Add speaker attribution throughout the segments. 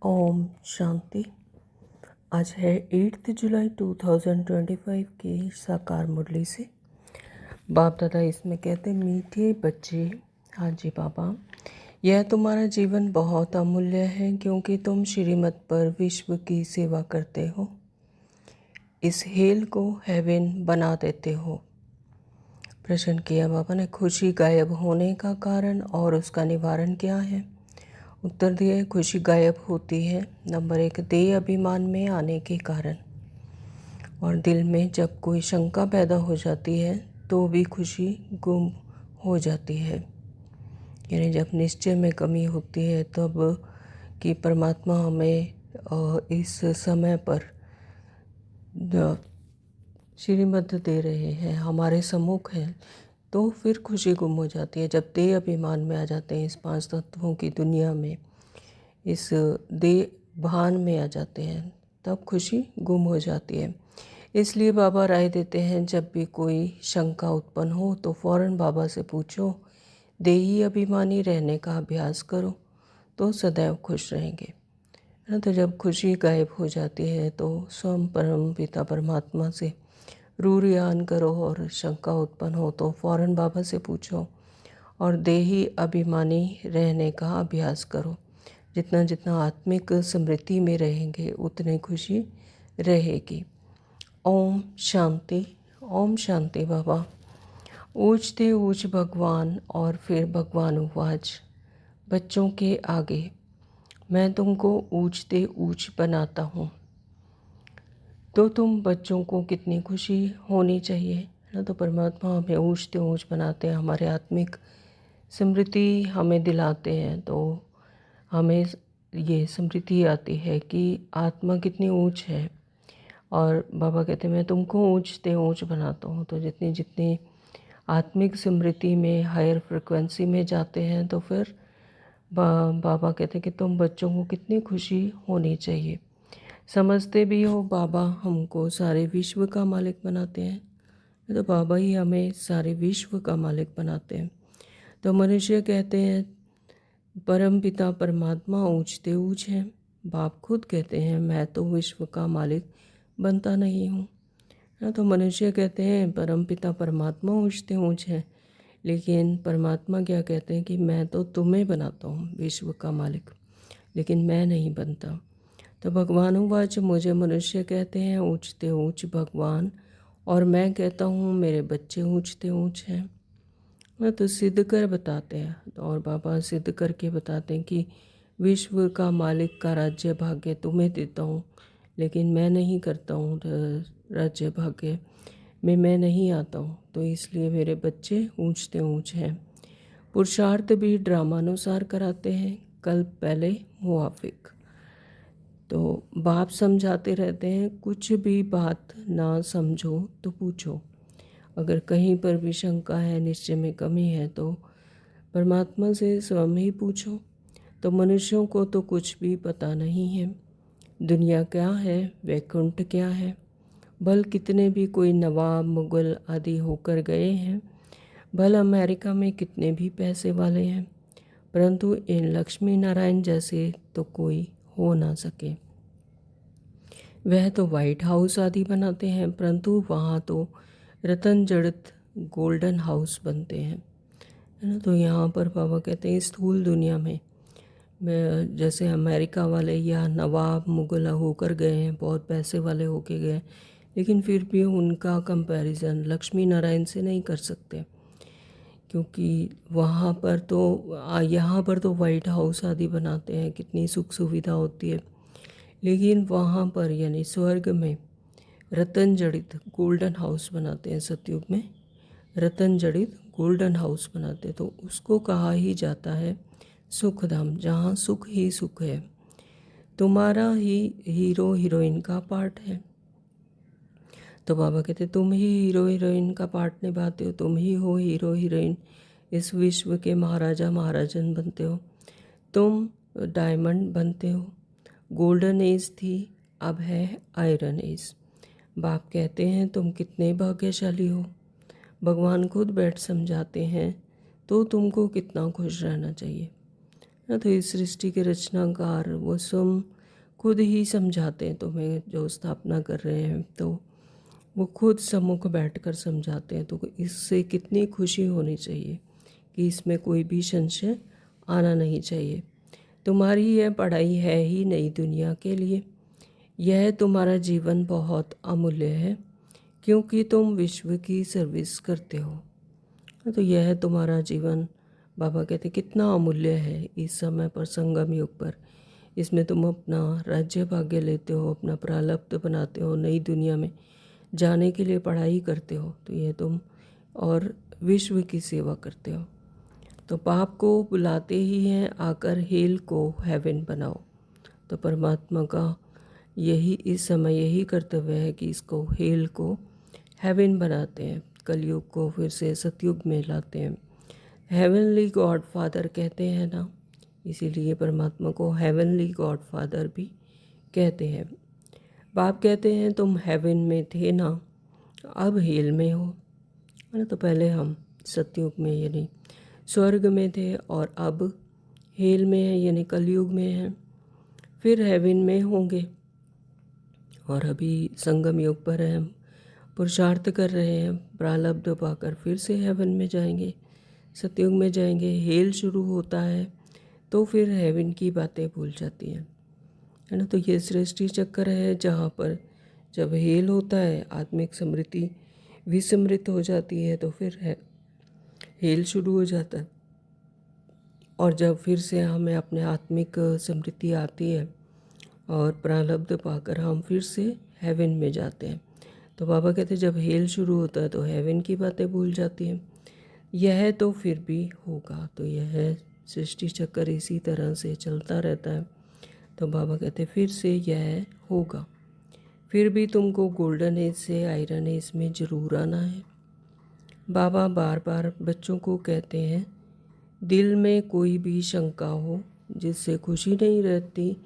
Speaker 1: ओम शांति। आज है 8 जुलाई 2025 की साकार मुरली से। बाप दादा इसमें कहते, मीठे बच्चे। हाँ जी बाबा, यह तुम्हारा जीवन बहुत अमूल्य है क्योंकि तुम श्रीमत पर विश्व की सेवा करते हो। इस हेल को हेवन बना देते हो। प्रश्न किया बाबा ने, खुशी गायब होने का कारण और उसका निवारण क्या है? उत्तर दिया, खुशी गायब होती है नंबर 1, देह अभिमान में आने के कारण। और दिल में जब कोई शंका पैदा हो जाती है तो भी खुशी गुम हो जाती है। यानी जब निश्चय में कमी होती है तब कि परमात्मा हमें इस समय पर श्रीमत दे रहे हैं, हमारे सम्मुख हैं, तो फिर खुशी गुम हो जाती है। जब देह अभिमान में आ जाते हैं, इस 5 तत्वों की दुनिया में, इस देह भान में आ जाते हैं, तब खुशी गुम हो जाती है। इसलिए बाबा राय देते हैं, जब भी कोई शंका उत्पन्न हो तो फौरन बाबा से पूछो। देही अभिमानी रहने का अभ्यास करो तो सदैव खुश रहेंगे। है ना। तो जब खुशी गायब हो जाती है तो स्वयं परम पिता परमात्मा से रूरियान करो, और शंका उत्पन्न हो तो फौरन बाबा से पूछो और देही अभिमानी रहने का अभ्यास करो। जितना जितना आत्मिक स्मृति में रहेंगे उतनी खुशी रहेगी। ओम शांति। ओम शांति बाबा। ऊंचते ऊंच भगवान। और फिर भगवान उवाच, बच्चों के आगे मैं तुमको ऊंचते ऊंच बनाता हूँ, तो तुम बच्चों को कितनी खुशी होनी चाहिए, है ना। तो परमात्मा हमें ऊंचते ऊंच बनाते हैं, हमारे आत्मिक स्मृति हमें दिलाते हैं, तो हमें ये स्मृति आती है कि आत्मा कितनी ऊंच है। और बाबा कहते हैं, मैं तुमको ऊंचते ऊंच बनाता हूँ। तो जितनी जितनी आत्मिक स्मृति में, हायर फ्रिक्वेंसी में जाते हैं, तो फिर बाबा कहते हैं कि तुम बच्चों को कितनी खुशी होनी चाहिए। समझते भी हो, बाबा हमको सारे विश्व का मालिक बनाते हैं, तो बाबा ही हमें सारे विश्व का मालिक बनाते हैं। तो मनुष्य कहते हैं परम पिता परमात्मा ऊंचते ऊंच हैं। बाप खुद कहते हैं, मैं तो विश्व का मालिक बनता नहीं हूँ। तो मनुष्य कहते हैं परम पिता परमात्मा ऊंचते ऊंच हैं, लेकिन परमात्मा क्या कहते हैं कि मैं तो तुम्हें बनाता हूँ विश्व का मालिक, लेकिन मैं नहीं बनता। तो भगवान उवाच, मुझे मनुष्य कहते हैं ऊंचते ऊंच भगवान, और मैं कहता हूँ मेरे बच्चे ऊंचते ऊंच हैं। मैं तो सिद्ध कर बताते हैं, और बाबा सिद्ध करके बताते हैं कि विश्व का मालिक का राज्य भाग्य तुम्हें देता हूँ, लेकिन मैं नहीं करता हूँ राज्य भाग्य में, मैं नहीं आता हूँ, तो इसलिए मेरे बच्चे ऊंचते ऊंच हैं। पुरुषार्थ भी ड्रामानुसार कराते हैं, कल पहले मुआफिक। तो बाप समझाते रहते हैं, कुछ भी बात ना समझो तो पूछो। अगर कहीं पर भी शंका है, निश्चय में कमी है, तो परमात्मा से स्वयं ही पूछो। तो मनुष्यों को तो कुछ भी पता नहीं है, दुनिया क्या है, वैकुंठ क्या है। भल कितने भी कोई नवाब मुगल आदि होकर गए हैं, भल अमेरिका में कितने भी पैसे वाले हैं, परंतु इन लक्ष्मी नारायण जैसे तो कोई हो ना सके। वह तो वाइट हाउस आदि बनाते हैं, परंतु वहाँ तो रतन जड़ित गोल्डन हाउस बनते हैं, है ना। तो यहाँ पर बाबा कहते हैं स्थूल दुनिया में जैसे अमेरिका वाले या नवाब मुगल होकर गए हैं, बहुत पैसे वाले होके गए, लेकिन फिर भी उनका कंपैरिजन लक्ष्मी नारायण से नहीं कर सकते, क्योंकि वहाँ पर तो यहाँ पर तो वाइट हाउस आदि बनाते हैं, कितनी सुख सुविधा होती है, लेकिन वहाँ पर यानी स्वर्ग में रतन जड़ित गोल्डन हाउस बनाते हैं। सतयुग में रतन जड़ित गोल्डन हाउस बनाते हैं, तो उसको कहा ही जाता है सुखधाम, जहाँ सुख ही सुख है। तुम्हारा ही हीरो हीरोइन का पार्ट है। तो बाबा कहते तुम ही हीरो हीरोइन का पार्ट निभाते हो, तुम ही हो हीरो हीरोइन, इस विश्व के महाराजा महाराजन बनते हो, तुम डायमंड बनते हो। गोल्डन एज थी, अब है आयरन एज। बाप कहते हैं तुम कितने भाग्यशाली हो। भगवान खुद बैठ समझाते हैं, तो तुमको कितना खुश रहना चाहिए। ना। तो इस सृष्टि के रचनाकार वो स्वयं खुद ही समझाते हैं तुम्हें, जो स्थापना कर रहे हैं तो वो खुद सम्मुख बैठकर समझाते हैं। तो इससे कितनी खुशी होनी चाहिए कि इसमें कोई भी संशय आना नहीं चाहिए। तुम्हारी यह पढ़ाई है ही नई दुनिया के लिए। यह तुम्हारा जीवन बहुत अमूल्य है क्योंकि तुम विश्व की सर्विस करते हो। तो यह तुम्हारा जीवन, बाबा कहते कितना अमूल्य है इस समय पर, संगम युग पर। इसमें तुम अपना राज्य भाग्य लेते हो, अपना प्रारब्ध बनाते हो, नई दुनिया में जाने के लिए पढ़ाई करते हो। तो ये तुम और विश्व की सेवा करते हो। तो पाप को बुलाते ही हैं, आकर हेल को हेवन बनाओ। तो परमात्मा का यही इस समय यही कर्तव्य है कि इसको हेल को हेवन बनाते हैं, कलयुग को फिर से सतयुग में लाते हैं। हेवनली गॉड फादर कहते हैं ना, इसीलिए परमात्मा को हेवनली गॉड फादर भी कहते हैं। बाप कहते हैं तुम हेवन में थे ना, अब हेल में हो, है ना। तो पहले हम सतयुग में यानी स्वर्ग में थे और अब हेल में है यानी कलयुग में हैं, फिर हेवन में होंगे। और अभी संगम युग पर हैं, हम पुरुषार्थ कर रहे हैं, प्रारब्ध पाकर फिर से हेवन में जाएंगे, सतयुग में जाएंगे। हेल शुरू होता है तो फिर हेवन की बातें भूल जाती हैं, है ना। तो ये सृष्टि चक्कर है जहाँ पर जब हेल होता है, आत्मिक समृद्धि विस्मृत हो जाती है, तो फिर है हेल शुरू हो जाता है। और जब फिर से हमें अपने आत्मिक समृद्धि आती है और प्रारब्ध पाकर हम फिर से हेवन में जाते हैं। तो बाबा कहते हैं जब हेल शुरू होता है तो हेवन की बातें भूल जाती हैं। यह तो फिर भी होगा। तो यह सृष्टि चक्कर इसी तरह से चलता रहता है। तो बाबा कहते हैं फिर से यह होगा, फिर भी तुमको गोल्डन एज से आयरन एज में ज़रूर आना है। बाबा बार बार बच्चों को कहते हैं दिल में कोई भी शंका हो जिससे खुशी नहीं रहती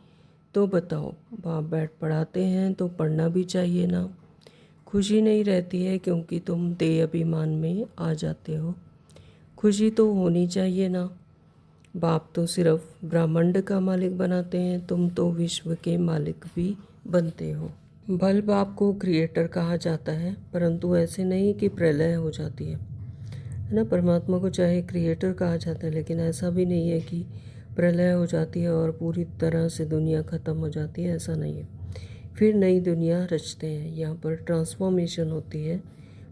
Speaker 1: तो बताओ। बाप बैठ पढ़ाते हैं तो पढ़ना भी चाहिए ना। खुशी नहीं रहती है क्योंकि तुम देह अभिमान में आ जाते हो, खुशी तो होनी चाहिए ना। बाप तो सिर्फ ब्रह्मांड का मालिक बनाते हैं, तुम तो विश्व के मालिक भी बनते हो। भल बाप को क्रिएटर कहा जाता है, परंतु ऐसे नहीं कि प्रलय हो जाती है ना। परमात्मा को चाहे क्रिएटर कहा जाता है, लेकिन ऐसा भी नहीं है कि प्रलय हो जाती है और पूरी तरह से दुनिया ख़त्म हो जाती है, ऐसा नहीं है। फिर नई दुनिया रचते हैं, यहाँ पर ट्रांसफॉर्मेशन होती है,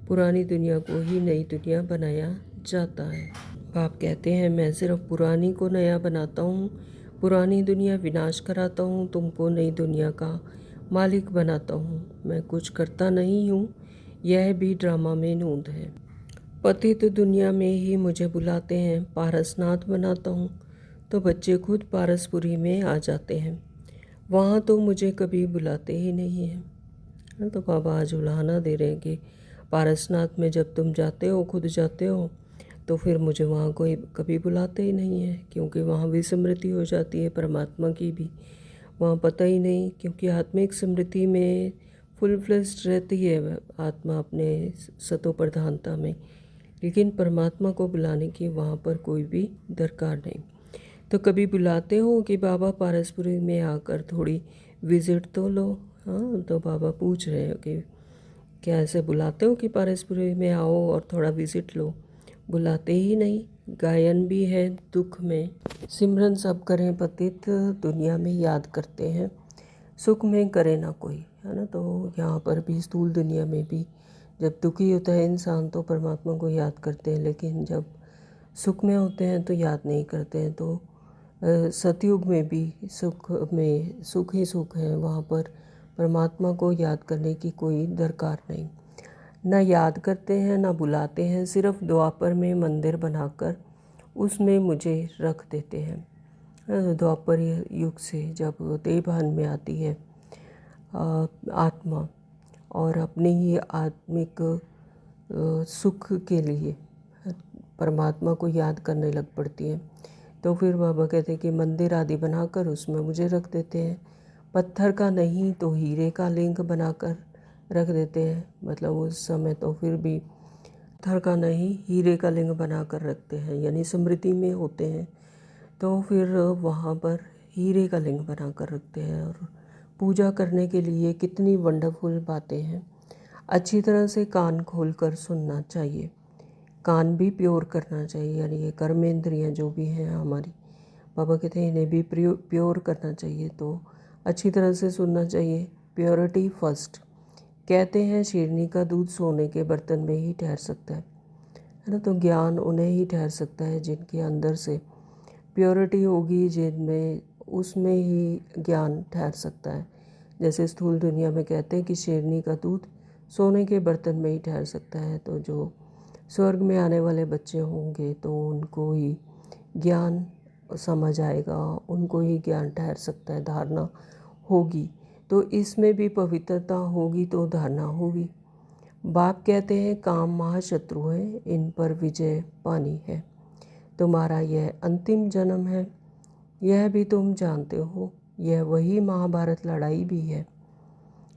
Speaker 1: पुरानी दुनिया को ही नई दुनिया बनाया जाता है। बाप कहते हैं मैं सिर्फ पुरानी को नया बनाता हूँ, पुरानी दुनिया विनाश कराता हूँ, तुमको नई दुनिया का मालिक बनाता हूँ। मैं कुछ करता नहीं हूँ, यह भी ड्रामा में नूंद है। पतित दुनिया में ही मुझे बुलाते हैं, पारसनाथ बनाता हूँ तो बच्चे खुद पारसपुरी में आ जाते हैं, वहाँ तो मुझे कभी बुलाते ही नहीं हैं। तो बाबा आज उलाहना दे रहे हैं कि पारसनाथ में जब तुम जाते हो, खुद जाते हो, तो फिर मुझे वहाँ कोई कभी बुलाते ही नहीं है, क्योंकि वहाँ भी स्मृति हो जाती है परमात्मा की भी, वहाँ पता ही नहीं। क्योंकि आत्मिक स्मृति में फुल फ्लेश्ड रहती है आत्मा अपने सतो प्रधानता में, लेकिन परमात्मा को बुलाने की वहाँ पर कोई भी दरकार नहीं। तो कभी बुलाते हो कि बाबा पारसपुरी में आकर थोड़ी विज़िट तो लो। हाँ, तो बाबा पूछ रहे हो कि क्या ऐसे बुलाते हो कि पारसपुरी में आओ और थोड़ा विज़िट लो? बुलाते ही नहीं। गायन भी है दुख में, सिमरन सब करें पतित दुनिया में याद करते हैं, सुख में करे ना कोई, है ना। तो यहाँ पर भी स्थूल दुनिया में भी जब दुखी होता है इंसान तो परमात्मा को याद करते हैं, लेकिन जब सुख में होते हैं तो याद नहीं करते हैं। तो सतयुग में भी सुख में सुख ही सुख है, वहाँ पर परमात्मा को याद करने की कोई दरकार नहीं। ना याद करते हैं ना बुलाते हैं, सिर्फ द्वापर में मंदिर बनाकर उसमें मुझे रख देते हैं। द्वापर युग से जब देहभान में आती है आत्मा और अपने ही आत्मिक सुख के लिए परमात्मा को याद करने लग पड़ती है, तो फिर बाबा कहते हैं कि मंदिर आदि बनाकर उसमें मुझे रख देते हैं। पत्थर का नहीं तो हीरे का लिंग बनाकर रख देते हैं, मतलब उस समय तो फिर भी पत्थर का नहीं हीरे का लिंग बनाकर रखते हैं, यानी स्मृति में होते हैं। तो फिर वहाँ पर हीरे का लिंग बना कर रखते हैं। और पूजा करने के लिए कितनी वंडरफुल बातें हैं। अच्छी तरह से कान खोल कर सुनना चाहिए, कान भी प्योर करना चाहिए, यानी ये कर्मेंद्रियाँ जो भी हैं हमारी, बाबा कहते हैं इन्हें भी प्योर करना चाहिए। तो अच्छी तरह से सुनना चाहिए, प्योरिटी फर्स्ट। कहते हैं शेरनी का दूध सोने के बर्तन में ही ठहर सकता है ना। तो ज्ञान उन्हें ही ठहर सकता है जिनके अंदर से प्योरिटी होगी, जिनमें उसमें ही ज्ञान ठहर सकता है। जैसे स्थूल दुनिया में कहते हैं कि शेरनी का दूध सोने के बर्तन में ही ठहर सकता है। तो जो स्वर्ग में आने वाले बच्चे होंगे तो उनको ही ज्ञान समझ आएगा, उनको ही ज्ञान ठहर सकता है, धारणा होगी। तो इसमें भी पवित्रता होगी तो धारणा होगी। बाप कहते हैं काम महाशत्रु है, इन पर विजय पानी है। तुम्हारा यह अंतिम जन्म है, यह भी तुम जानते हो। यह वही महाभारत लड़ाई भी है।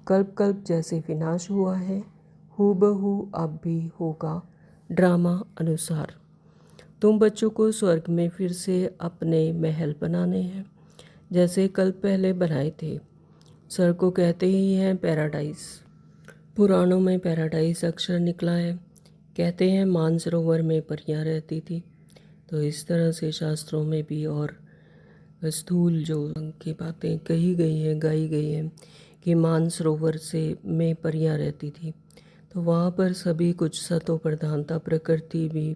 Speaker 1: कल्प कल्प जैसे विनाश हुआ है, हूबहू अब भी होगा ड्रामा अनुसार। तुम बच्चों को स्वर्ग में फिर से अपने महल बनाने हैं, जैसे कल पहले बनाए थे। स्वर्ग को कहते ही हैं पैराडाइज। पुराणों में पैराडाइज अक्षर निकला है। कहते हैं मानसरोवर में परियां रहती थी। तो इस तरह से शास्त्रों में भी और स्थूल जो की बातें कही गई हैं, गाई गई हैं कि मानसरोवर से में परियां रहती थी। तो वहाँ पर सभी कुछ सतो प्रधानता, प्रकृति भी,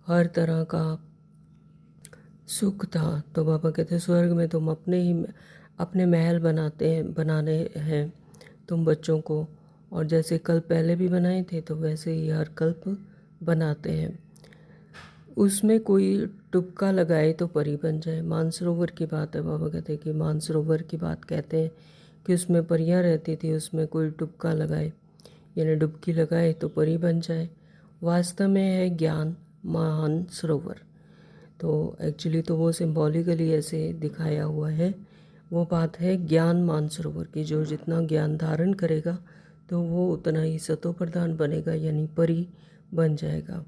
Speaker 1: हर तरह का सुख था। तो बाबा कहते स्वर्ग में तुम अपने महल बनाने हैं तुम बच्चों को। और जैसे कल्प पहले भी बनाए थे तो वैसे ही हर कल्प बनाते हैं। उसमें कोई टुपका लगाए तो परी बन जाए। मानसरोवर की बात है, बाबा कहते हैं कि मानसरोवर की बात कहते हैं कि उसमें परियां रहती थी, उसमें कोई टुपका लगाए यानी डुबकी लगाए तो परी बन जाए। वास्तव में है ज्ञान महान सरोवर। तो एक्चुअली तो वो सिंबॉलिकली ऐसे दिखाया हुआ है। वो बात है ज्ञान मानसरोवर की, जो जितना ज्ञान धारण करेगा तो वो उतना ही सतो प्रधान बनेगा, यानी परी बन जाएगा।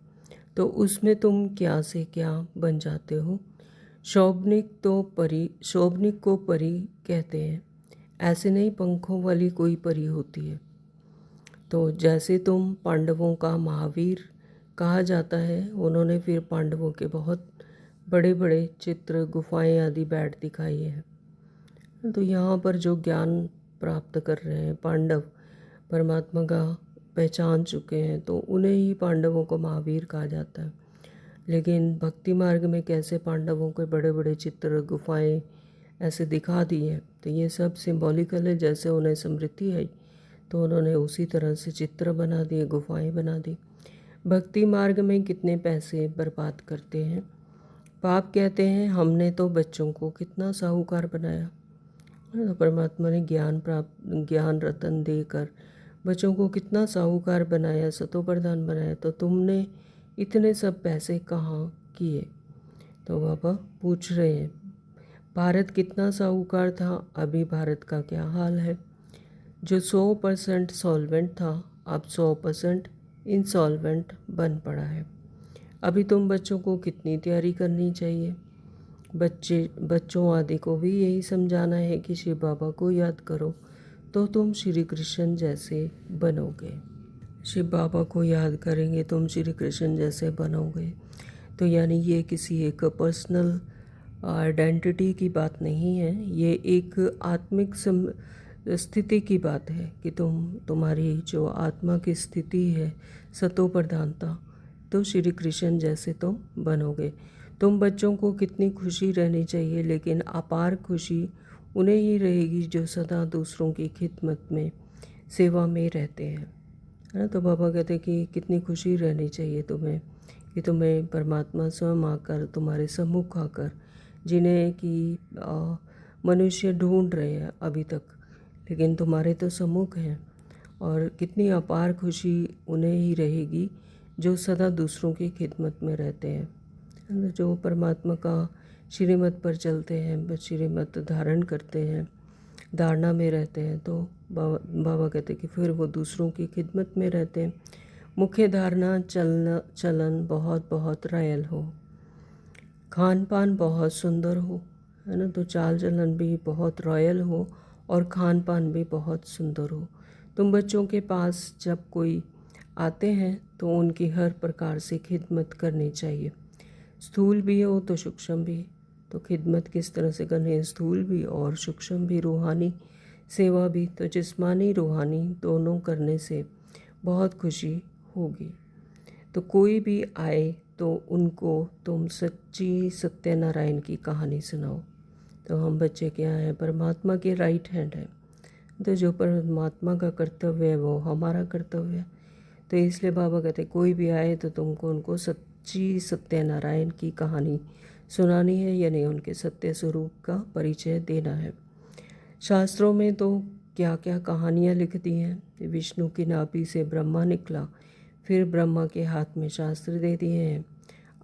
Speaker 1: तो उसमें तुम क्या से क्या बन जाते हो। शोभनिक को परी कहते हैं। ऐसे नहीं पंखों वाली कोई परी होती है। तो जैसे तुम पांडवों का महावीर कहा जाता है, उन्होंने फिर पांडवों के बहुत बड़े बड़े चित्र, गुफाएं आदि बैठ दिखाई है। तो यहाँ पर जो ज्ञान प्राप्त कर रहे हैं पांडव, परमात्मा का पहचान चुके हैं, तो उन्हें ही पांडवों को महावीर कहा जाता है। लेकिन भक्ति मार्ग में कैसे पांडवों के बड़े बड़े चित्र, गुफाएं ऐसे दिखा दी हैं, तो ये सब सिंबॉलिकल है। जैसे उन्हें समृद्धि है तो उन्होंने उसी तरह से चित्र बना दिए, गुफाएं बना दी। भक्ति मार्ग में कितने पैसे बर्बाद करते हैं। पाप कहते हैं हमने तो बच्चों को कितना साहूकार बनाया। तो परमात्मा ने ज्ञान रतन देकर बच्चों को कितना साहूकार बनाया, सतो प्रधान बनाया। तो तुमने इतने सब पैसे कहाँ किए। तो बाबा पूछ रहे हैं भारत कितना साहूकार था, अभी भारत का क्या हाल है। जो 100% सॉल्वेंट था अब 100% इंसॉल्वेंट बन पड़ा है। अभी तुम बच्चों को कितनी तैयारी करनी चाहिए। बच्चों आदि को भी यही समझाना है कि शिव बाबा को याद करो तो तुम श्री कृष्ण जैसे बनोगे। शिव बाबा को याद करेंगे तुम श्री कृष्ण जैसे बनोगे। तो यानी ये किसी एक पर्सनल आइडेंटिटी की बात नहीं है, ये एक आत्मिक स्थिति की बात है कि तुम्हारी जो आत्मा की स्थिति है सतो प्रधानता, तो श्री कृष्ण जैसे तुम बनोगे। तुम बच्चों को कितनी खुशी रहनी चाहिए, लेकिन अपार खुशी उन्हें ही रहेगी जो सदा दूसरों की खिदमत में, सेवा में रहते हैं, है ना। तो बाबा कहते हैं कि कितनी खुशी रहनी चाहिए तुम्हें कि तुम्हें परमात्मा स्वयं आकर, तुम्हारे सम्मुख आकर, जिन्हें कि मनुष्य ढूंढ रहे हैं अभी तक, लेकिन तुम्हारे तो सम्मुख हैं। और कितनी अपार खुशी उन्हें ही रहेगी जो सदा दूसरों की खिदमत में रहते हैं, जो परमात्मा का श्रीमत पर चलते हैं, श्रीमत धारण करते हैं, धारणा में रहते हैं। तो बाबा कहते हैं कि फिर वो दूसरों की खिदमत में रहते हैं। मुख्य धारणा चलन बहुत बहुत रायल हो। खान पान बहुत सुंदर हो, है ना, तो चाल चलन भी बहुत रॉयल हो और खान पान भी बहुत सुंदर हो। तुम बच्चों के पास जब कोई आते हैं तो उनकी हर प्रकार से खिदमत करनी चाहिए, स्थूल भी हो तो सूक्ष्म भी। तो खिदमत किस तरह से करनी है, स्थूल भी और सूक्ष्म भी, रूहानी सेवा भी। तो जिस्मानी रूहानी दोनों करने से बहुत खुशी होगी। तो कोई भी आए तो उनको तुम सच्ची सत्यनारायण की कहानी सुनाओ। तो हम बच्चे क्या हैं, परमात्मा के राइट हैंड है, तो जो परमात्मा का कर्तव्य है वो हमारा कर्तव्य है। तो इसलिए बाबा कहते कोई भी आए तो तुमको उनको सच्ची सत्यनारायण की कहानी सुनानी है, यानी उनके सत्य स्वरूप का परिचय देना है। शास्त्रों में तो क्या क्या कहानियाँ लिख दी हैं। विष्णु की नाभि से ब्रह्मा निकला, फिर ब्रह्मा के हाथ में शास्त्र दे दिए हैं।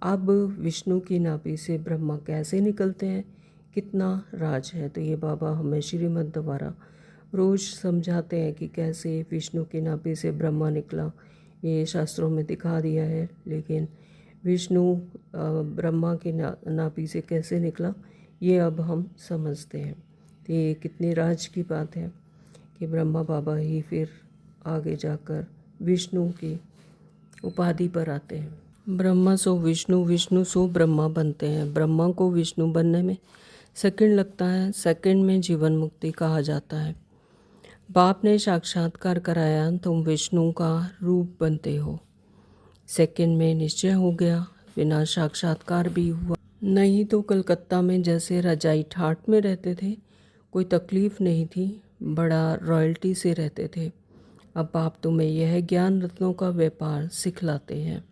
Speaker 1: अब विष्णु की नाभि से ब्रह्मा कैसे निकलते हैं, कितना राज है। तो ये बाबा हमें श्रीमद् द्वारा रोज़ समझाते हैं कि कैसे विष्णु की नाभि से ब्रह्मा निकला, ये शास्त्रों में दिखा दिया है। लेकिन विष्णु ब्रह्मा की नाभि से कैसे निकला, ये अब हम समझते हैं। तो ये कितनी राज की बात है कि ब्रह्मा बाबा ही फिर आगे जाकर विष्णु की उपाधि पर आते हैं। ब्रह्मा सो विष्णु, विष्णु सो ब्रह्मा बनते हैं। ब्रह्मा को विष्णु बनने में सेकंड लगता है, सेकंड में जीवन मुक्ति कहा जाता है। बाप ने साक्षात्कार कराया, तुम विष्णु का रूप बनते हो। सेकंड में निश्चय हो गया, बिना साक्षात्कार भी हुआ। नहीं तो कलकत्ता में जैसे रजाई ठाट में रहते थे, कोई तकलीफ नहीं थी, बड़ा रॉयल्टी से रहते थे। अब आप तुम्हें यह ज्ञान रत्नों का व्यापार सिखलाते हैं।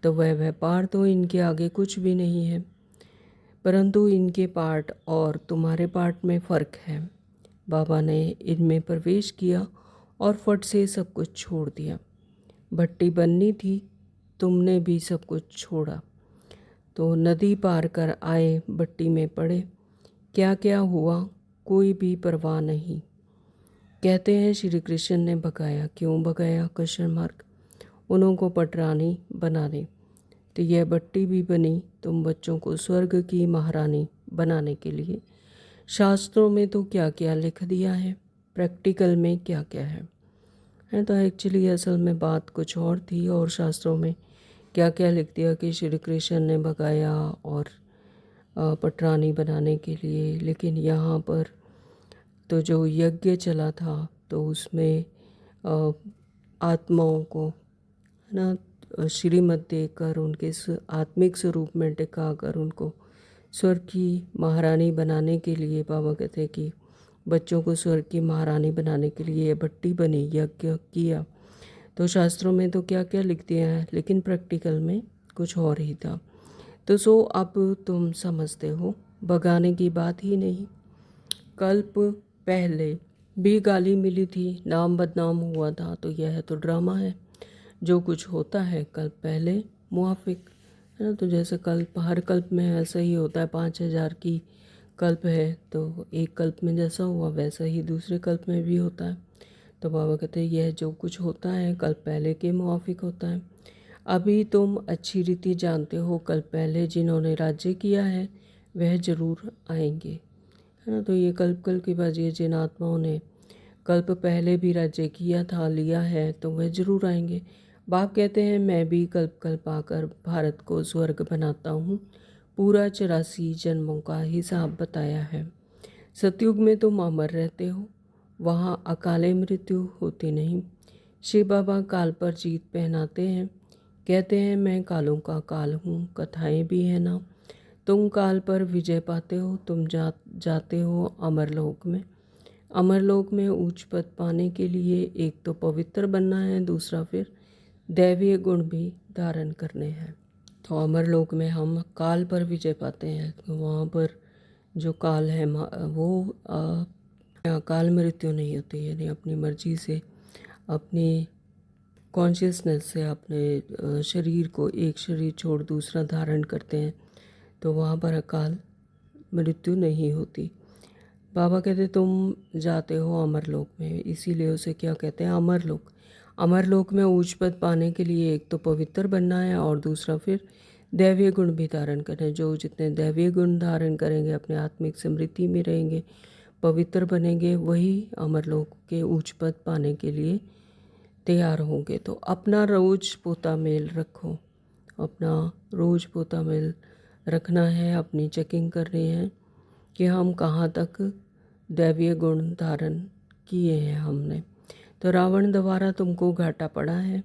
Speaker 1: तो वह व्यापार तो इनके आगे कुछ भी नहीं है, परंतु इनके पार्ट और तुम्हारे पार्ट में फ़र्क है। बाबा ने इनमें प्रवेश किया और फट से सब कुछ छोड़ दिया। भट्टी बननी थी, तुमने भी सब कुछ छोड़ा। तो नदी पार कर आए, भट्टी में पड़े, क्या क्या हुआ कोई भी परवाह नहीं। कहते हैं श्री कृष्ण ने भगाया, क्यों भगाया, क्वेश्चन मार्क, उन्हों पटरानी बना दे। तो यह भट्टी भी बनी तुम बच्चों को स्वर्ग की महारानी बनाने के लिए। शास्त्रों में तो क्या क्या लिख दिया है, प्रैक्टिकल में क्या क्या है तो एक्चुअली असल में बात कुछ और थी, और शास्त्रों में क्या क्या लिख दिया कि श्री कृष्ण ने भगाया और पटरानी बनाने के लिए। लेकिन यहाँ पर तो जो यज्ञ चला था तो उसमें आत्माओं को ना श्रीमत देकर उनके आत्मिक स्वरूप में टिकाकर उनको स्वर्ग की महारानी बनाने के लिए बाबा कहते हैं कि बच्चों को स्वर्ग की महारानी बनाने के लिए भट्टी बनी, यज्ञ किया। तो शास्त्रों में तो क्या क्या लिख दिया है, लेकिन प्रैक्टिकल में कुछ और ही था। तो सो अब तुम समझते हो, भगाने की बात ही नहीं। कल्प पहले भी गाली मिली थी, नाम बदनाम हुआ था, तो यह तो ड्रामा है। जो कुछ होता है कल्प पहले मुआफिक, है ना। तो जैसे कल्प, हर कल्प में ऐसा ही होता है, 5000 की कल्प है तो एक कल्प में जैसा हुआ वैसा ही दूसरे कल्प में भी होता है। तो बाबा कहते हैं यह जो कुछ होता है कल्प पहले के मुआफिक होता है। अभी तुम अच्छी रीति जानते हो, कल्प पहले जिन्होंने राज्य किया है वह जरूर आएंगे, है ना। तो ये कल्प कल्प की बात, ये जिन आत्माओं ने कल्प पहले भी राज्य किया था, लिया है, तो वह जरूर आएंगे। बाप कहते हैं मैं भी कल्प कल्प आकर भारत को स्वर्ग बनाता हूँ, पूरा 84 जन्मों का हिसाब बताया है। सतयुग में तुम अमर रहते हो, वहाँ अकाले मृत्यु होती नहीं। शिव बाबा काल पर जीत पहनाते हैं, कहते हैं मैं कालों का काल हूँ, कथाएं भी है ना। तुम काल पर विजय पाते हो, तुम जाते हो अमरलोक में। अमरलोक में उच्च पद पाने के लिए एक तो पवित्र बनना है, दूसरा फिर दैवीय गुण भी धारण करने हैं। तो अमरलोक में हम काल पर विजय पाते हैं, तो वहाँ पर जो काल है वो काल मृत्यु नहीं होती, यानी अपनी मर्जी से, अपनी कॉन्शियसनेस से अपने शरीर को, एक शरीर छोड़ दूसरा धारण करते हैं, तो वहाँ पर अकाल मृत्यु नहीं होती। बाबा कहते तुम जाते हो अमरलोक में, इसीलिए उसे क्या कहते हैं, अमरलोक। अमरलोक में उच्च पद पाने के लिए एक तो पवित्र बनना है और दूसरा फिर दैवीय गुण भी धारण करें। जो जितने दैवीय गुण धारण करेंगे, अपने आत्मिक समृद्धि में रहेंगे, पवित्र बनेंगे, वही अमरलोक के उच्च पद पाने के लिए तैयार होंगे। तो अपना रोज पोता मेल रखो, अपना रोज पोता मेल रखना है, अपनी चेकिंग करनी है कि हम कहाँ तक दैवीय गुण धारण किए हैं हमने। तो रावण द्वारा तुमको घाटा पड़ा है,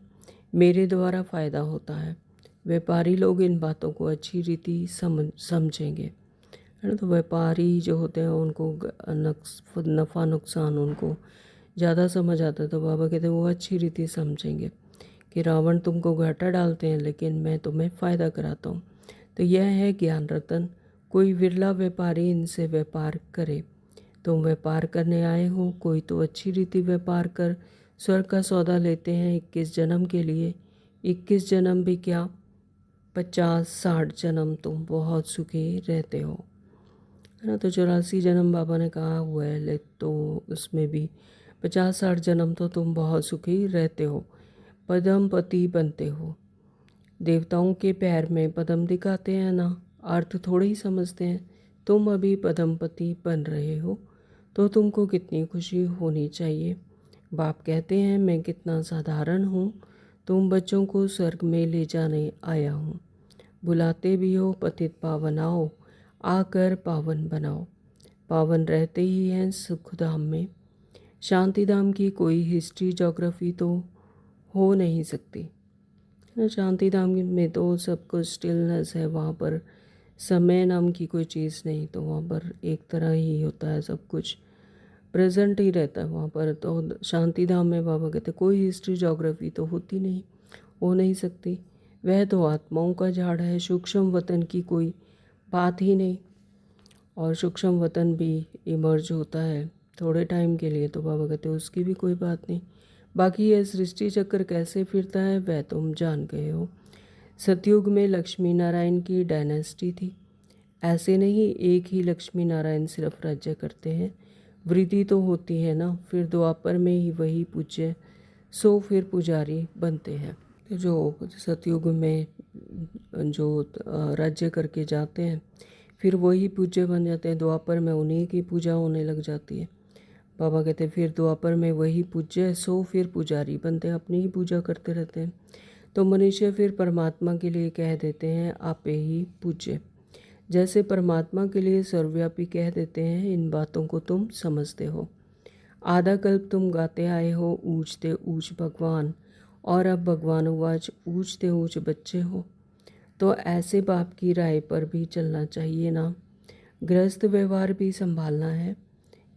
Speaker 1: मेरे द्वारा फ़ायदा होता है। व्यापारी लोग इन बातों को अच्छी रीति समझेंगे, है ना। तो व्यापारी जो होते हैं उनको नफ़ा नुकसान उनको ज़्यादा समझ आता है। तो बाबा कहते हैं वो अच्छी रीति समझेंगे कि रावण तुमको घाटा डालते हैं, लेकिन मैं तुम्हें फ़ायदा कराता हूँ। तो यह है ज्ञान रतन। कोई विरला व्यापारी इनसे व्यापार करे। तुम व्यापार करने आए हो, कोई तो अच्छी रीति व्यापार कर स्वर्ग का सौदा लेते हैं 21 जन्म के लिए। 21 जन्म भी क्या, 50-60 जन्म तुम बहुत सुखी रहते हो, है ना। तो 84 जन्म बाबा ने कहा हुआ है, ले तो उसमें भी 50-60 जन्म तो तुम बहुत सुखी रहते हो, पद्मपति बनते हो। देवताओं के पैर में पद्म दिखाते हैं ना, अर्थ थोड़े ही समझते हैं। तुम अभी पद्मपति बन रहे हो, तो तुमको कितनी खुशी होनी चाहिए। बाप कहते हैं मैं कितना साधारण हूँ, तुम बच्चों को स्वर्ग में ले जाने आया हूँ। बुलाते भी हो पतित पावन आओ, आकर पावन बनाओ। पावन रहते ही हैं सुखधाम में। शांति धाम की कोई हिस्ट्री ज्योग्राफी तो हो नहीं सकती। शांति धाम में तो सब कुछ स्टिलनेस है, वहाँ पर समय नाम की कोई चीज़ नहीं। तो वहाँ पर एक तरह ही होता है, सब कुछ प्रेजेंट ही रहता है वहाँ पर। तो शांति धाम में बाबा कहते कोई हिस्ट्री ज्योग्राफी तो होती नहीं, हो नहीं सकती। वह तो आत्माओं का झाड़ है, सूक्ष्म वतन की कोई बात ही नहीं। और सूक्ष्म वतन भी इमर्ज होता है थोड़े टाइम के लिए, तो बाबा कहते उसकी भी कोई बात नहीं। बाकी यह सृष्टि चक्र कैसे फिरता है वह तुम जान गए हो। सतयुग में लक्ष्मी नारायण की डायनेस्टी थी। ऐसे नहीं एक ही लक्ष्मी नारायण सिर्फ राज्य करते हैं, वृद्धि तो होती है ना। फिर द्वापर में ही वही पूज्य, सो फिर पुजारी बनते हैं। तो जो सतयुग में जो राज्य करके जाते हैं, फिर वही पूज्य बन जाते हैं। द्वापर में उन्हीं की पूजा होने लग जाती है। बाबा कहते हैं फिर द्वापर में वही पूज्य, सो फिर पुजारी बनते हैं, अपनी ही पूजा करते रहते हैं। तो मनुष्य फिर परमात्मा के लिए कह देते हैं आपे ही पूज्य। जैसे परमात्मा के लिए सर्वव्यापी कह देते हैं, इन बातों को तुम समझते हो। आधा कल्प तुम गाते आए हो ऊंचते ऊंच भगवान, और अब भगवान उवाच ऊंचते ऊंच बच्चे हो। तो ऐसे बाप की राय पर भी चलना चाहिए ना। गृहस्थ व्यवहार भी संभालना है,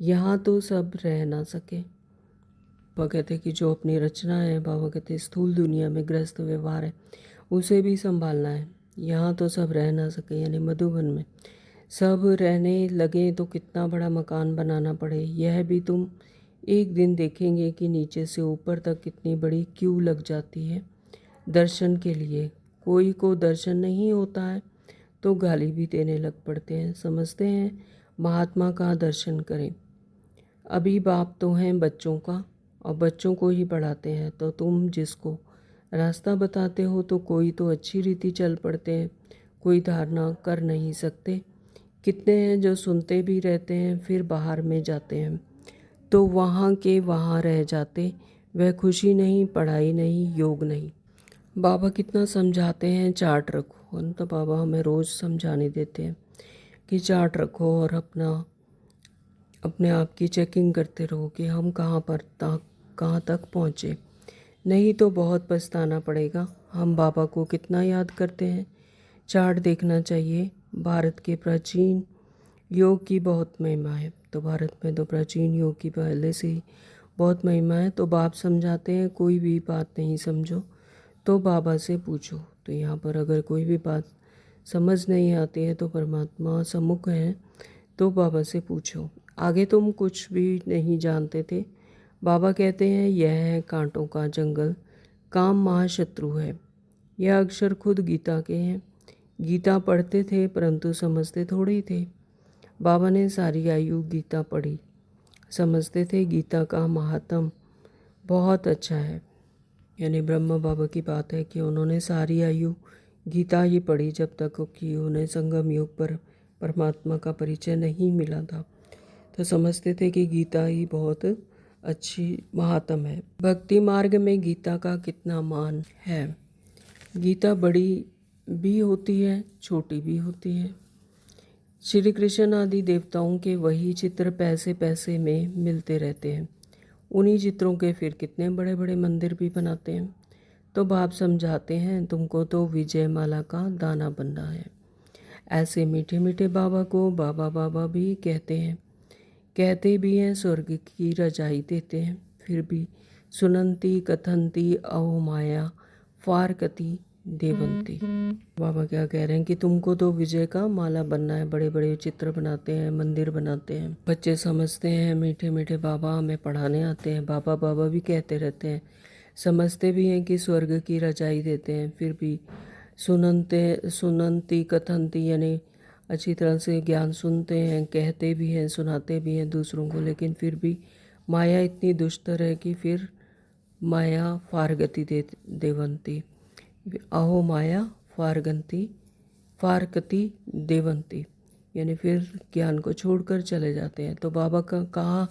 Speaker 1: यहाँ तो सब रह ना सके। बाबा कहते कि जो अपनी रचना है, बाबा कहते स्थूल दुनिया में गृहस्थ व्यवहार है, उसे भी संभालना है। यहाँ तो सब रह ना सके, यानी मधुबन में सब रहने लगे तो कितना बड़ा मकान बनाना पड़े। यह भी तुम एक दिन देखेंगे कि नीचे से ऊपर तक कितनी बड़ी क्यू लग जाती है दर्शन के लिए। कोई को दर्शन नहीं होता है तो गाली भी देने लग पड़ते हैं, समझते हैं महात्मा का दर्शन करें। अभी बाप तो हैं बच्चों का और बच्चों को ही पढ़ाते हैं। तो तुम जिसको रास्ता बताते हो तो कोई तो अच्छी रीति चल पड़ते हैं, कोई धारणा कर नहीं सकते। कितने हैं जो सुनते भी रहते हैं, फिर बाहर में जाते हैं तो वहाँ के वहाँ रह जाते। वह खुशी नहीं, पढ़ाई नहीं, योग नहीं। बाबा कितना समझाते हैं चार्ट रखो, तो बाबा हमें रोज़ समझाने देते हैं कि चार्ट रखो और अपने आप की चेकिंग करते रहो कि हम कहाँ तक पहुँचे। नहीं तो बहुत पछताना पड़ेगा। हम बाबा को कितना याद करते हैं, चार्ट देखना चाहिए। भारत के प्राचीन योग की बहुत महिमा है। तो भारत में तो प्राचीन योग की पहले से ही बहुत महिमा है। तो बाप समझाते हैं कोई भी बात नहीं समझो तो बाबा से पूछो। तो यहाँ पर अगर कोई भी बात समझ नहीं आती है तो परमात्मा सम्मुख हैं, तो बाबा से पूछो। आगे तुम कुछ भी नहीं जानते थे। बाबा कहते हैं यह है कांटों का जंगल, काम महाशत्रु है। यह अक्षर खुद गीता के हैं। गीता पढ़ते थे परंतु समझते थोड़े ही थे। बाबा ने सारी आयु गीता पढ़ी, समझते थे गीता का महात्म बहुत अच्छा है। यानी ब्रह्मा बाबा की बात है कि उन्होंने सारी आयु गीता ही पढ़ी जब तक कि उन्हें संगम युग पर परमात्मा का परिचय नहीं मिला था, तो समझते थे कि गीता ही बहुत अच्छी महात्म है। भक्ति मार्ग में गीता का कितना मान है। गीता बड़ी भी होती है, छोटी भी होती है। श्री कृष्ण आदि देवताओं के वही चित्र पैसे पैसे में मिलते रहते हैं। उन्हीं चित्रों के फिर कितने बड़े बड़े मंदिर भी बनाते हैं। तो बाप समझाते हैं, तुमको तो विजय माला का दाना बनना है। ऐसे मीठे मीठे बाबा को बाबा बाबा भी कहते हैं, कहते भी हैं, स्वर्ग की रजाई देते हैं। फिर भी सुनंती कथंती अहो माया फारकती देवंती। बाबा क्या कह रहे हैं कि तुमको तो विजय का माला बनना है। बड़े बड़े चित्र बनाते हैं, मंदिर बनाते हैं। बच्चे समझते हैं मीठे मीठे बाबा हमें पढ़ाने आते हैं, बाबा बाबा भी कहते रहते हैं। समझते भी हैं कि स्वर्ग की रजाई देते हैं। फिर भी सुनंती कथंती यानी अच्छी तरह से ज्ञान सुनते हैं, कहते भी हैं, सुनाते भी हैं दूसरों को, लेकिन फिर भी माया इतनी दुष्टर है कि फिर माया फारगति देवंती अहो माया फारकती देवंती यानी फिर ज्ञान को छोड़कर चले जाते हैं। तो बाबा का कहा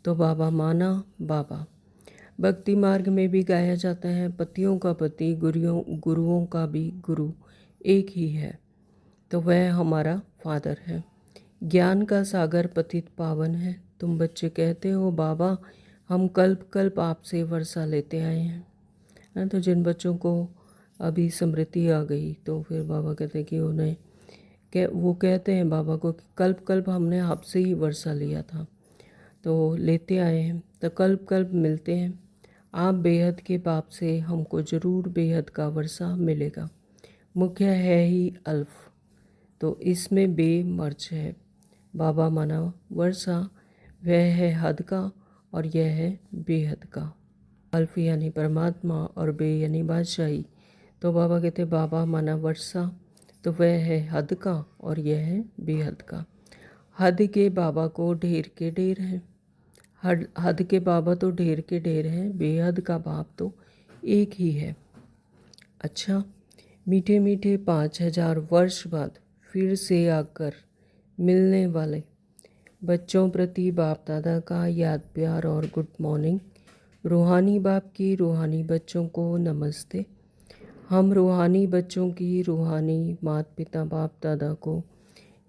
Speaker 1: तो बाबा माना बाबा। भक्ति मार्ग में भी गाया जाता है, पतियों का पति गुरुओं का भी गुरु एक ही है, तो वह हमारा फादर है। ज्ञान का सागर पतित पावन है। तुम बच्चे कहते हो बाबा हम कल्प कल्प आपसे वर्षा लेते आए हैं। तो जिन बच्चों को अभी स्मृति आ गई तो फिर बाबा कहते हैं कि उन्हें वो कहते हैं बाबा को कि कल्प कल्प हमने आपसे ही वर्षा लिया था, तो लेते आए हैं, तो कल्प कल्प मिलते हैं। आप बेहद के बाप से हमको ज़रूर बेहद का वर्षा मिलेगा। मुख्य है ही अल्फ, तो इसमें बे मर्ज है। बाबा माना वर्षा, वह है हद का और यह है बेहद का। अल्फ यानी परमात्मा और बे यानी बादशाही। तो बाबा कहते बाबा माना वर्षा, तो वह है हद का और यह है बेहद का। हद के बाबा को ढेर के ढेर हैं। हद के बाबा तो ढेर के ढेर हैं, बेहद का बाप तो एक ही है। अच्छा, मीठे मीठे 5000 वर्ष बाद फिर से आकर मिलने वाले बच्चों प्रति बाप दादा का याद प्यार और गुड मॉर्निंग। रूहानी बाप की रूहानी बच्चों को नमस्ते। हम रूहानी बच्चों की रूहानी माता पिता बाप दादा को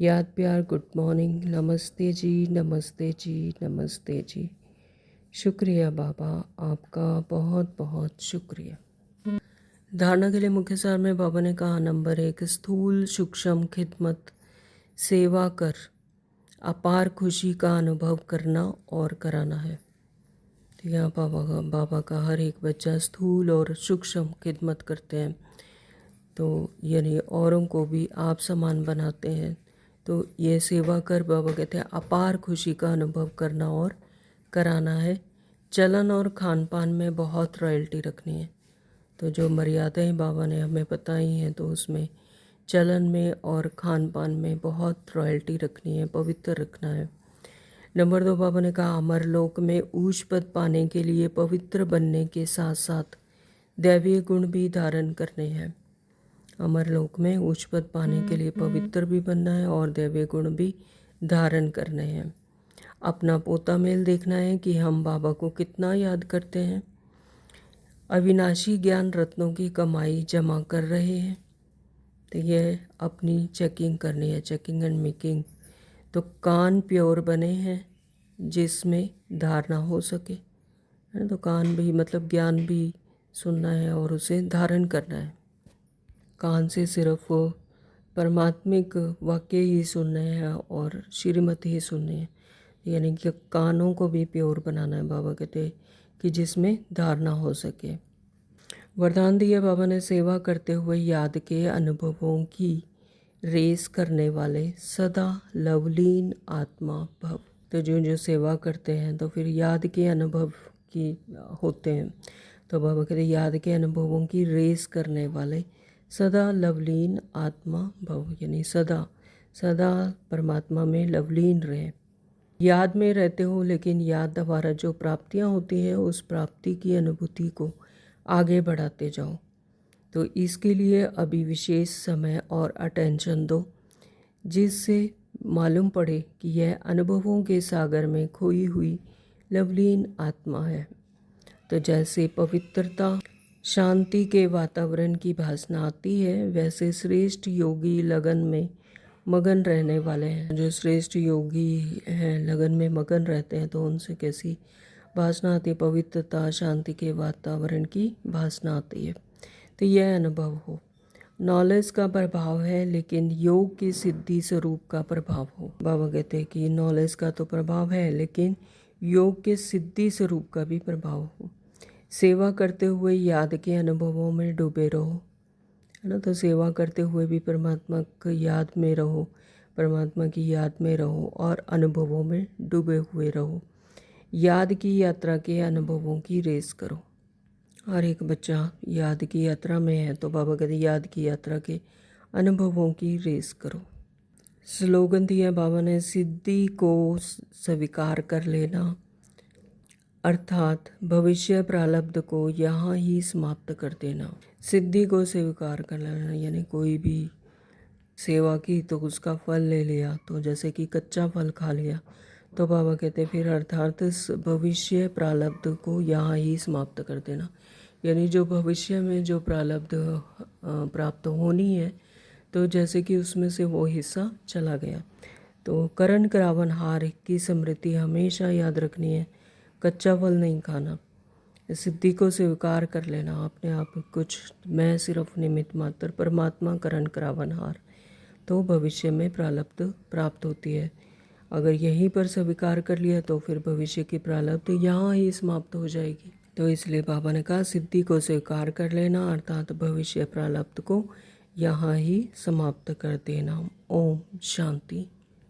Speaker 1: याद प्यार गुड मॉर्निंग। नमस्ते जी, नमस्ते जी, नमस्ते जी। शुक्रिया बाबा, आपका बहुत बहुत शुक्रिया। धारणा के लिए मुख्य सार में बाबा ने कहा, नंबर 1, स्थूल सूक्ष्म खिदमत सेवा कर अपार खुशी का अनुभव करना और कराना है। तो यहाँ बाबा का हर एक बच्चा स्थूल और सूक्ष्म खिदमत करते हैं, तो यानी औरों को भी आप समान बनाते हैं। तो ये सेवा कर बाबा कहते हैं अपार खुशी का अनुभव करना और कराना है। चलन और खान पान में बहुत रॉयल्टी रखनी है। तो जो मर्यादाएं बाबा ने हमें बताई हैं, तो उसमें चलन में और खान पान में बहुत रॉयल्टी रखनी है, पवित्र रखना है। नंबर 2, बाबा ने कहा अमरलोक में ऊंच पद पाने के लिए पवित्र बनने के साथ साथ दैवीय गुण भी धारण करने हैं। अमरलोक में उच्च पद पाने के लिए पवित्र भी बनना है और दैवीय गुण भी धारण करने हैं। अपना पोता मेल देखना है कि हम बाबा को कितना याद करते हैं। अविनाशी ज्ञान रत्नों की कमाई जमा कर रहे हैं, तो यह अपनी चेकिंग करनी है, चेकिंग एंड मेकिंग। तो कान प्योर बने हैं जिसमें धारणा हो सके, है। तो कान भी मतलब ज्ञान भी सुनना है और उसे धारण करना है। कान से सिर्फ परमात्मिक वाक्य ही सुनने हैं और श्रीमत ही सुनने हैं, यानी कि कानों को भी प्योर बनाना है। बाबा कहते कि जिसमें धारणा हो सके। वरदान दिया बाबा ने, सेवा करते हुए याद के अनुभवों की रेस करने वाले सदा लवलीन आत्मा भव। तो जो सेवा करते हैं तो फिर याद के अनुभव की होते हैं, तो बाबा कहते याद के अनुभवों की रेस करने वाले सदा लवलीन आत्मा भव, यानी सदा सदा परमात्मा में लवलीन रहे। याद में रहते हो, लेकिन याद द्वारा जो प्राप्तियाँ होती हैं उस प्राप्ति की अनुभूति को आगे बढ़ाते जाओ। तो इसके लिए अभी विशेष समय और अटेंशन दो, जिससे मालूम पड़े कि यह अनुभवों के सागर में खोई हुई लवलीन आत्मा है। तो जैसे पवित्रता शांति के वातावरण की भासना आती है, वैसे श्रेष्ठ योगी लगन में मगन रहने वाले हैं। जो श्रेष्ठ योगी हैं, लगन में मगन रहते हैं, तो उनसे कैसी भासना आती है? पवित्रता शांति के वातावरण की भासना आती है। तो यह अनुभव हो। नॉलेज का प्रभाव है, लेकिन योग की सिद्धि स्वरूप का प्रभाव हो। बाबा कहते हैं कि नॉलेज का तो प्रभाव है, लेकिन योग के सिद्धि स्वरूप का भी प्रभाव हो। सेवा करते हुए याद के अनुभवों में डूबे रहो, है ना। तो सेवा करते हुए भी परमात्मा की याद में रहो, परमात्मा की याद में रहो और अनुभवों में डूबे हुए रहो। याद की यात्रा के अनुभवों की रेस करो। हर एक बच्चा याद की यात्रा में है, तो बाबा कहते याद की यात्रा के अनुभवों की रेस करो। स्लोगन दिया बाबा ने, सिद्धि को स्वीकार कर लेना, अर्थात भविष्य प्रारब्ध को यहाँ ही समाप्त कर देना। सिद्धि को स्वीकार कर लेना यानी कोई भी सेवा की तो उसका फल ले लिया, तो जैसे कि कच्चा फल खा लिया, तो बाबा कहते फिर अर्थात भविष्य प्रारब्ध को यहाँ ही समाप्त कर देना। यानी जो भविष्य में जो प्रारब्ध प्राप्त होनी है, तो जैसे कि उसमें से वो हिस्सा चला गया। तो करण करावन हार की स्मृति हमेशा याद रखनी है, कच्चा फल नहीं खाना। सिद्धि को स्वीकार कर लेना अपने आप कुछ, मैं सिर्फ निमित्त मात्र, परमात्मा करण करावन हार, तो भविष्य में प्रारब्ध प्राप्त होती है। अगर यहीं पर स्वीकार कर लिया तो फिर भविष्य की प्रारब्ध यहाँ ही समाप्त हो जाएगी। तो इसलिए बाबा ने कहा सिद्धि को स्वीकार कर लेना, अर्थात भविष्य प्रारब्ध को यहाँ ही समाप्त कर देना। ओम शांति।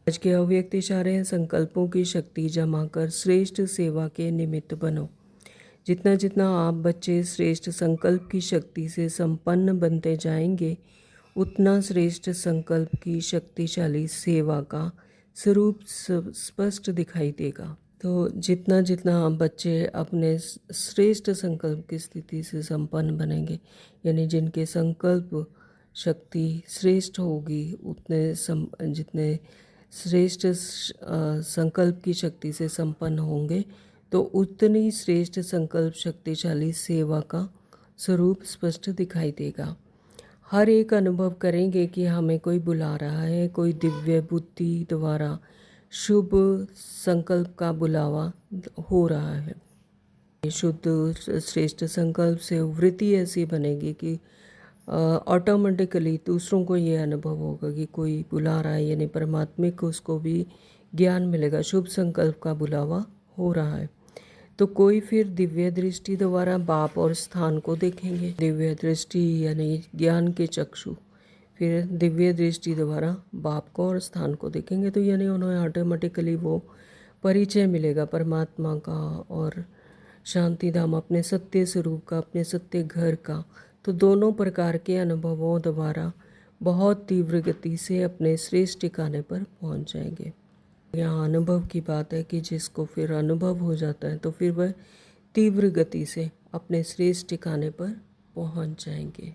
Speaker 1: आज के अव्यक्त इशारे संकल्पों की शक्ति जमा कर श्रेष्ठ सेवा के निमित्त बनो। जितना जितना आप बच्चे श्रेष्ठ संकल्प की शक्ति से संपन्न बनते जाएंगे, उतना श्रेष्ठ संकल्प की शक्तिशाली सेवा का स्वरूप स्पष्ट दिखाई देगा। तो जितना जितना आप बच्चे अपने श्रेष्ठ संकल्प की स्थिति से संपन्न बनेंगे, यानी जिनके संकल्प शक्ति श्रेष्ठ होगी, उतने जितने श्रेष्ठ संकल्प की शक्ति से संपन्न होंगे, तो उतनी श्रेष्ठ संकल्प शक्तिशाली सेवा का स्वरूप स्पष्ट दिखाई देगा। हर एक अनुभव करेंगे कि हमें कोई बुला रहा है, कोई दिव्य बुद्धि द्वारा शुभ संकल्प का बुलावा हो रहा है। शुद्ध श्रेष्ठ संकल्प से वृत्ति ऐसी बनेगी कि ऑटोमेटिकली दूसरों को ये अनुभव होगा कि कोई बुला रहा है, यानी परमात्मिक को उसको भी ज्ञान मिलेगा, शुभ संकल्प का बुलावा हो रहा है। तो कोई फिर दिव्य दृष्टि द्वारा बाप और स्थान को देखेंगे। दिव्य दृष्टि यानी ज्ञान के चक्षु, फिर दिव्य दृष्टि द्वारा बाप को और स्थान को देखेंगे, तो यानी उन्हें ऑटोमेटिकली वो परिचय मिलेगा परमात्मा का और शांति धाम, अपने सत्य स्वरूप का, अपने सत्य घर का। तो दोनों प्रकार के अनुभवों द्वारा बहुत तीव्र गति से अपने श्रेष्ठ ठिकाने पर पहुंच जाएंगे। यहाँ अनुभव की बात है कि जिसको फिर अनुभव हो जाता है, तो फिर वह तीव्र गति से अपने श्रेष्ठ ठिकाने पर पहुंच जाएंगे।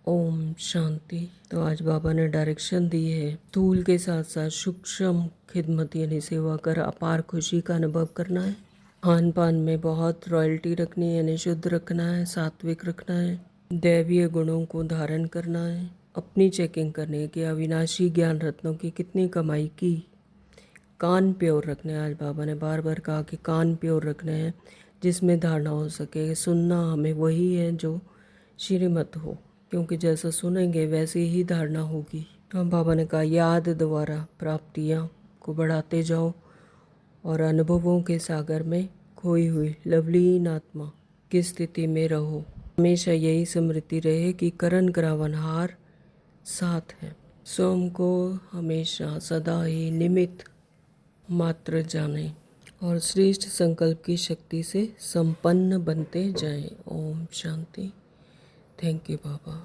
Speaker 1: ओम शांति। तो आज बाबा ने डायरेक्शन दी है, स्थूल के साथ साथ सूक्ष्म खिदमत यानी सेवा कर अपार खुशी का अनुभव करना है। खान पान में बहुत रॉयल्टी रखनी है, यानी शुद्ध रखना है, सात्विक रखना है, दैवीय गुणों को धारण करना है। अपनी चेकिंग करनी है कि अविनाशी ज्ञान रत्नों की कितनी कमाई की। कान प्योर रखने हैं, आज बाबा ने बार बार कहा कि कान प्योर रखने हैं, जिसमें धारणा हो सके। सुनना हमें वही है जो श्रीमत हो, क्योंकि जैसा सुनेंगे वैसे ही धारणा होगी। हम बाबा ने कहा याद द्वारा प्राप्तियाँ को बढ़ाते जाओ और अनुभवों के सागर में खोई हुई लवलीन आत्मा की स्थिति में रहो। हमेशा यही स्मृति रहे कि करण करावन हार साथ है। स्वयं को हमेशा सदा ही निमित्त मात्र जाने और श्रेष्ठ संकल्प की शक्ति से संपन्न बनते जाएं। ओम शांति। Thank you Baba.